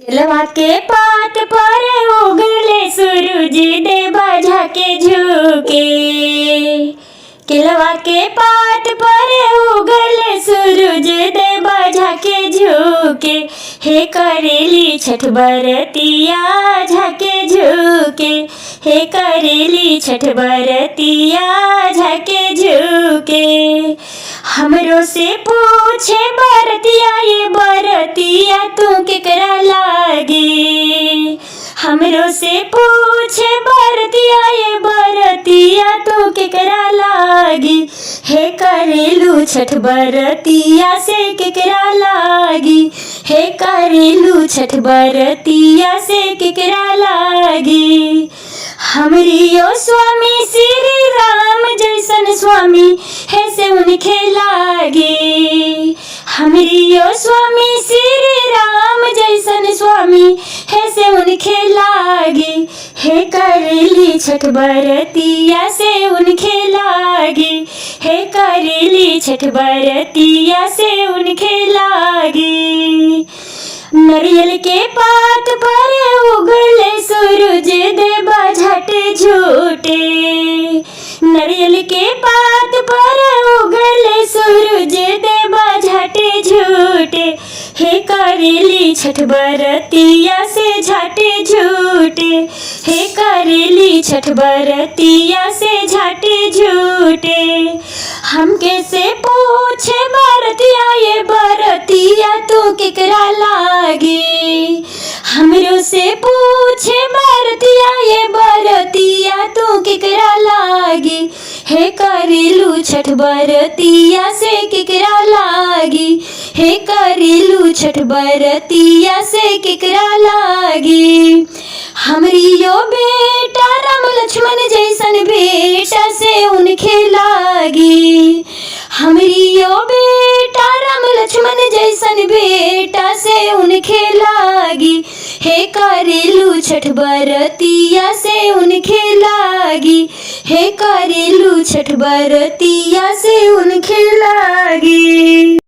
केलवा के पात पर उगले सूरज देवा झाके झुके। केलवा के पात पर उगले सूरज देवा झाके झुके। हे करेली छठ बरतिया झाके झुके। हे करेली छठ बरतिया झाके झुके। हमरो से पूछे बरतिया ये बरतिया तू केकरा लागे। हमरो से पूछे बरतिया ये बरतिया तू केकरा लागी। हे करेलू छठ बरतिया से केकरा लागी। हे करेलू छठ बरतिया से केकरा लागी। हमरियो स्वामी श्री राम जैसन स्वामी है से उनके लागे। हमरियो स्वामी श्री राम जैसन स्वामी है से उनके लागे। हे करेली छठ बरतिया से उनके लागे। हे करेली छठ बरतिया से उनके लागे। नरियल के पात पर उगले सूरज देवा झटे झूठे। नरियल के पात पर उगले सूरज देवा झटे झूठे। हे करेली छठ बरतिया से झटे झूठे। हे करेली छठ बरतिया से झटे झूठे। हमके से पूछे बरतिया ये बरतिया तू केकरा लागे। हमरो से पूछे बरतिया ये बरतिया तू केकरा लागे। हे करेलू छठ बरतिया से केकरा लागी। हे करेलू छठ बरतिया से केकरा लागी। हमरियो बेटा राम लक्ष्मण जैसन बेटा से उनके लागी। हमरियो बेटा राम लक्ष्मण जैसन बेटा से उनके लागी। हे करेलू छठ बरतिया से उनके लागी। हे करेलू छठ बरतिया से उनके लागी।